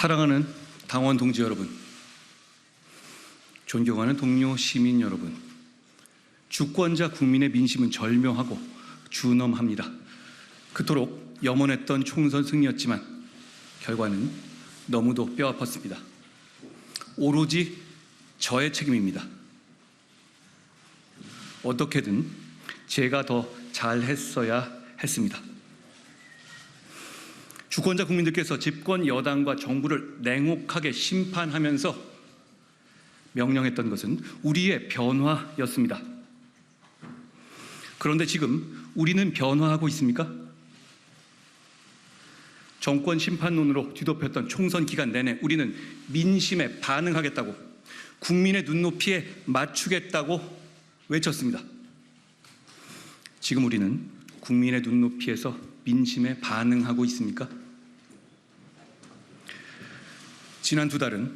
사랑하는 당원 동지 여러분, 존경하는 동료 시민 여러분, 주권자 국민의 민심은 절묘하고 준엄합니다. 그토록 염원했던 총선 승리였지만 결과는 너무도 뼈아팠습니다. 오로지 저의 책임입니다. 어떻게든 제가 더 잘했어야 했습니다. 주권자 국민들께서 집권 여당과 정부를 냉혹하게 심판하면서 명령했던 것은 우리의 변화였습니다. 그런데 지금 우리는 변화하고 있습니까? 정권 심판론으로 뒤덮였던 총선 기간 내내 우리는 민심에 반응하겠다고, 국민의 눈높이에 맞추겠다고 외쳤습니다. 지금 우리는 국민의 눈높이에서 민심에 반응하고 있습니까? 지난 두 달은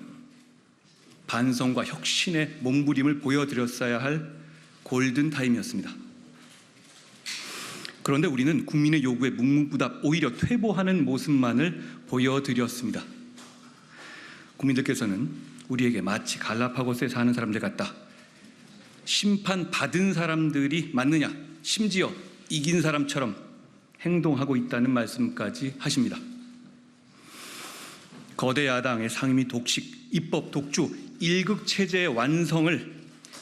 반성과 혁신의 몸부림을 보여드렸어야 할 골든타임이었습니다. 그런데 우리는 국민의 요구에 묵묵부답, 오히려 퇴보하는 모습만을 보여드렸습니다. 국민들께서는 우리에게 마치 갈라파고스에 사는 사람들 같다, 심판받은 사람들이 맞느냐, 심지어 이긴 사람처럼 행동하고 있다는 말씀까지 하십니다. 거대 야당의 상임위 독식, 입법 독주, 일극 체제의 완성을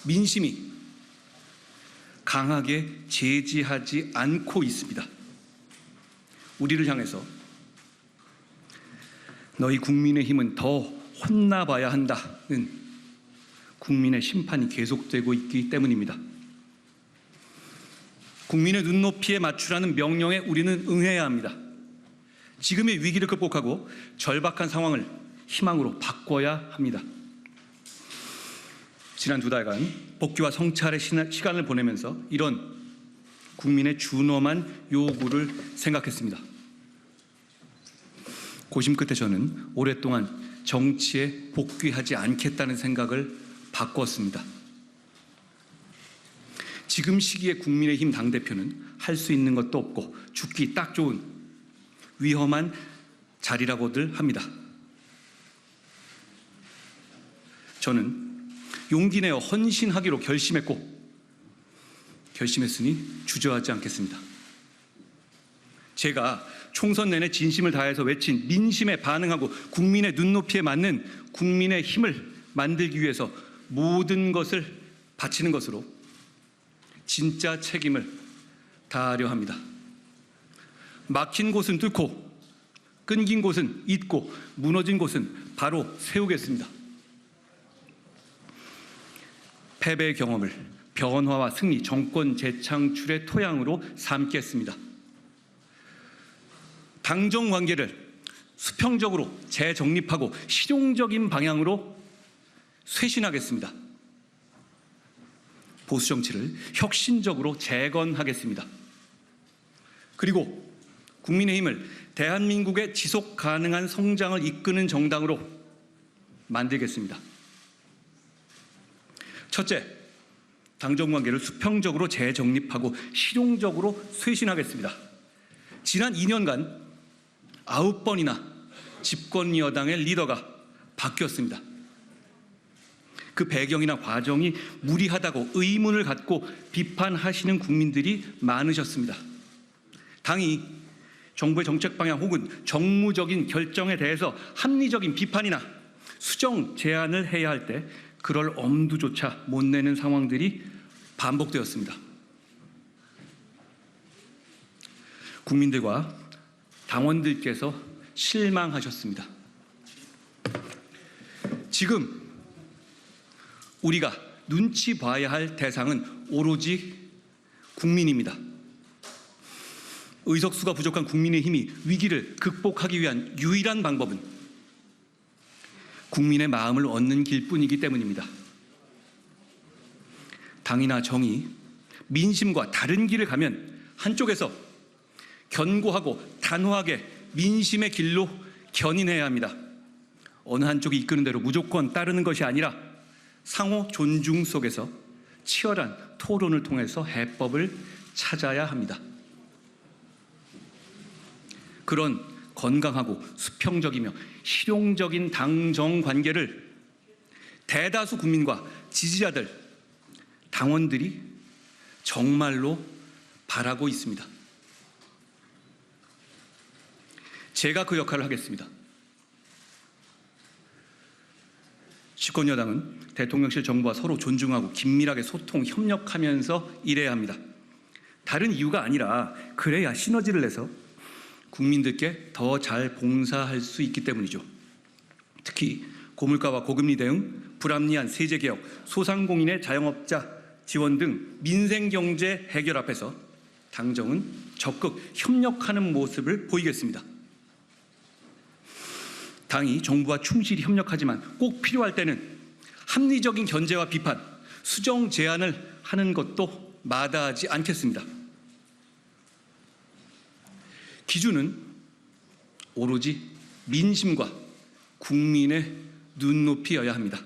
민심이 강하게 제지하지 않고 있습니다. 우리를 향해서 너희 국민의힘은 더 혼나봐야 한다는 국민의 심판이 계속되고 있기 때문입니다. 국민의 눈높이에 맞추라는 명령에 우리는 응해야 합니다. 지금의 위기를 극복하고 절박한 상황을 희망으로 바꿔야 합니다. 지난 두 달간 복귀와 성찰의 시간을 보내면서 이런 국민의 준엄한 요구를 생각했습니다. 고심 끝에 저는 오랫동안 정치에 복귀하지 않겠다는 생각을 바꿨습니다. 지금 시기에 국민의힘 당대표는 할 수 있는 것도 없고 죽기 딱 좋은 위험한 자리라고들 합니다. 저는 용기 내어 헌신하기로 결심했으니 주저하지 않겠습니다. 제가 총선 내내 진심을 다해서 외친 민심에 반응하고 국민의 눈높이에 맞는 국민의 힘을 만들기 위해서 모든 것을 바치는 것으로 진짜 책임을 다하려 합니다. 막힌 곳은 뚫고, 끊긴 곳은 잇고, 무너진 곳은 바로 세우겠습니다. 패배의 경험을 변화와 승리, 정권 재창출의 토양으로 삼겠습니다. 당정 관계를 수평적으로 재정립하고 실용적인 방향으로 쇄신하겠습니다. 보수 정치를 혁신적으로 재건하겠습니다. 그리고 국민의힘을 대한민국의 지속 가능한 성장을 이끄는 정당으로 만들겠습니다. 첫째, 당정관계를 수평적으로 재정립하고 실용적으로 쇄신하겠습니다. 지난 2년간 9번이나 집권 여당의 리더가 바뀌었습니다. 그 배경이나 과정이 무리하다고 의문을 갖고 비판하시는 국민들이 많으셨습니다. 당이 정부의 정책 방향 혹은 정무적인 결정에 대해서 합리적인 비판이나 수정 제안을 해야 할 때 그럴 엄두조차 못 내는 상황들이 반복되었습니다. 국민들과 당원들께서 실망하셨습니다. 지금 우리가 눈치 봐야 할 대상은 오로지 국민입니다. 의석수가 부족한 국민의힘이 위기를 극복하기 위한 유일한 방법은 국민의 마음을 얻는 길뿐이기 때문입니다. 당이나 정이 민심과 다른 길을 가면 한쪽에서 견고하고 단호하게 민심의 길로 견인해야 합니다. 어느 한쪽이 이끄는 대로 무조건 따르는 것이 아니라 상호 존중 속에서 치열한 토론을 통해서 해법을 찾아야 합니다. 그런 건강하고 수평적이며 실용적인 당정 관계를 대다수 국민과 지지자들, 당원들이 정말로 바라고 있습니다. 제가 그 역할을 하겠습니다. 집권여당은 대통령실 정부와 서로 존중하고 긴밀하게 소통, 협력하면서 일해야 합니다. 다른 이유가 아니라 그래야 시너지를 내서 국민들께 더 잘 봉사할 수 있기 때문이죠. 특히 고물가와 고금리 대응, 불합리한 세제개혁, 소상공인의 자영업자 지원 등 민생경제 해결 앞에서 당정은 적극 협력하는 모습을 보이겠습니다. 당이 정부와 충실히 협력하지만 꼭 필요할 때는 합리적인 견제와 비판, 수정 제안을 하는 것도 마다하지 않겠습니다. 기준은 오로지 민심과 국민의 눈높이여야 합니다.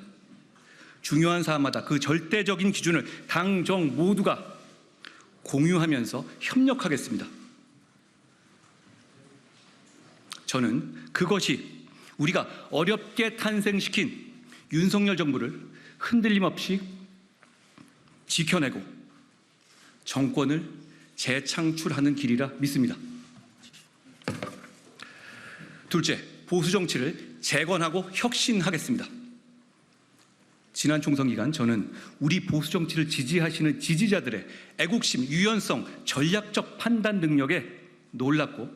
중요한 사안마다 그 절대적인 기준을 당정 모두가 공유하면서 협력하겠습니다. 저는 그것이 우리가 어렵게 탄생시킨 윤석열 정부를 흔들림 없이 지켜내고 정권을 재창출하는 길이라 믿습니다. 둘째, 보수 정치를 재건하고 혁신하겠습니다. 지난 총선 기간 저는 우리 보수 정치를 지지하시는 지지자들의 애국심, 유연성, 전략적 판단 능력에 놀랍고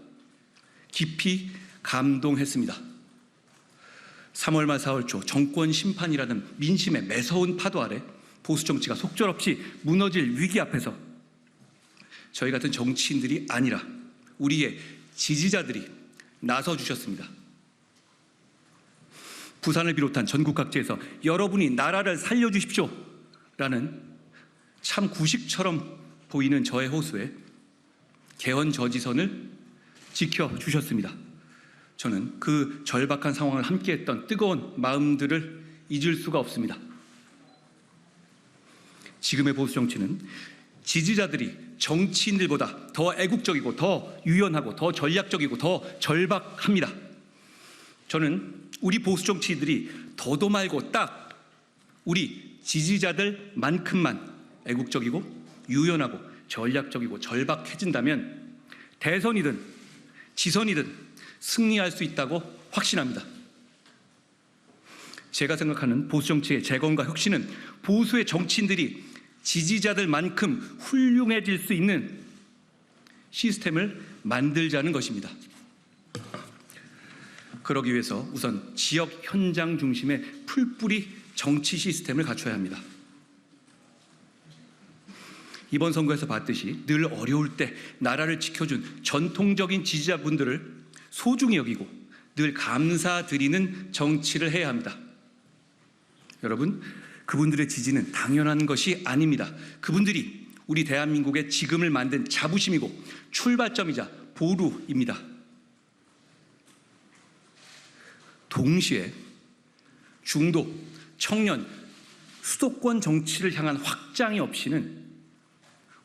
깊이 감동했습니다. 3월 말 4월 초 정권 심판이라는 민심의 매서운 파도 아래 보수 정치가 속절없이 무너질 위기 앞에서 저희 같은 정치인들이 아니라 우리의 지지자들이 나서주셨습니다. 부산을 비롯한 전국 각지에서 여러분이 나라를 살려주십시오 라는 참 구식처럼 보이는 저의 호소에 개헌 저지선을 지켜주셨습니다. 저는 그 절박한 상황을 함께했던 뜨거운 마음들을 잊을 수가 없습니다. 지금의 보수 정치는 지지자들이 정치인들보다 더 애국적이고 더 유연하고 더 전략적이고 더 절박합니다. 저는 우리 보수 정치인들이 더도 말고 딱 우리 지지자들만큼만 애국적이고 유연하고 전략적이고 절박해진다면 대선이든 지선이든 승리할 수 있다고 확신합니다. 제가 생각하는 보수 정치의 재건과 혁신은 보수의 정치인들이 지지자들만큼 훌륭해질 수 있는 시스템을 만들자는 것입니다. 그러기 위해서 우선 지역 현장 중심의 풀뿌리 정치 시스템을 갖춰야 합니다. 이번 선거에서 봤듯이 늘 어려울 때 나라를 지켜준 전통적인 지지자분들을 소중히 여기고 늘 감사드리는 정치를 해야 합니다. 여러분, 그분들의 지지는 당연한 것이 아닙니다. 그분들이 우리 대한민국의 지금을 만든 자부심이고 출발점이자 보루입니다. 동시에 중도, 청년, 수도권 정치를 향한 확장이 없이는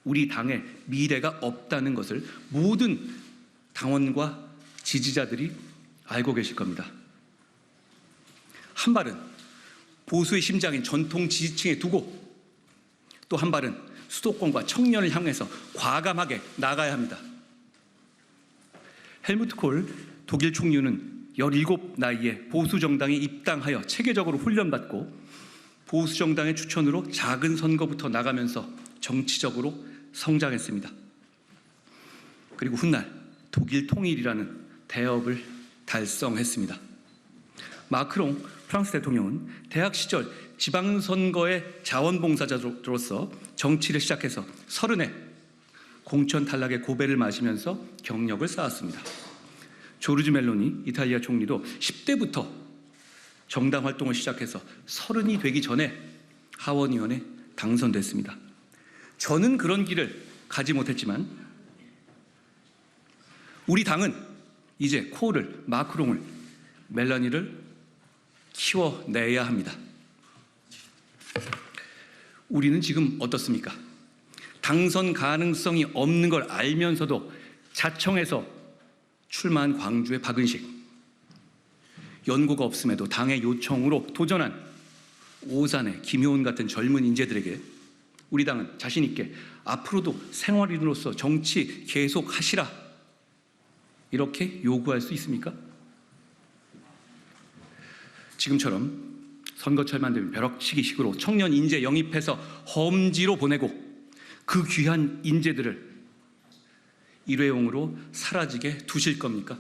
우리 당의 미래가 없다는 것을 모든 당원과 지지자들이 알고 계실 겁니다. 한 발은 보수의 심장인 전통 지지층에 두고 또 한 발은 수도권과 청년을 향해서 과감하게 나가야 합니다. 헬무트 콜 독일 총리는 17 나이에 보수 정당에 입당하여 체계적으로 훈련받고 보수 정당의 추천으로 작은 선거부터 나가면서 정치적으로 성장했습니다. 그리고 훗날 독일 통일이라는 대업을 달성했습니다. 마크롱 프랑스 대통령은 대학 시절 지방선거의 자원봉사자로서 정치를 시작해서 30에 공천 탈락의 고배를 마시면서 경력을 쌓았습니다. 조르지 멜로니 이탈리아 총리도 10대부터 정당 활동을 시작해서 30이 되기 전에 하원의원에 당선됐습니다. 저는 그런 길을 가지 못했지만 우리 당은 이제 콜을, 마크롱을, 멜라니를 키워내야 합니다. 우리는 지금 어떻습니까? 당선 가능성이 없는 걸 알면서도 자청해서 출마한 광주의 박은식, 연고가 없음에도 당의 요청으로 도전한 오산의 김효은 같은 젊은 인재들에게 우리 당은 자신 있게 앞으로도 생활인으로서 정치 계속하시라 이렇게 요구할 수 있습니까? 지금처럼 선거철만 되면 벼락치기식으로 청년 인재 영입해서 험지로 보내고 그 귀한 인재들을 일회용으로 사라지게 두실 겁니까?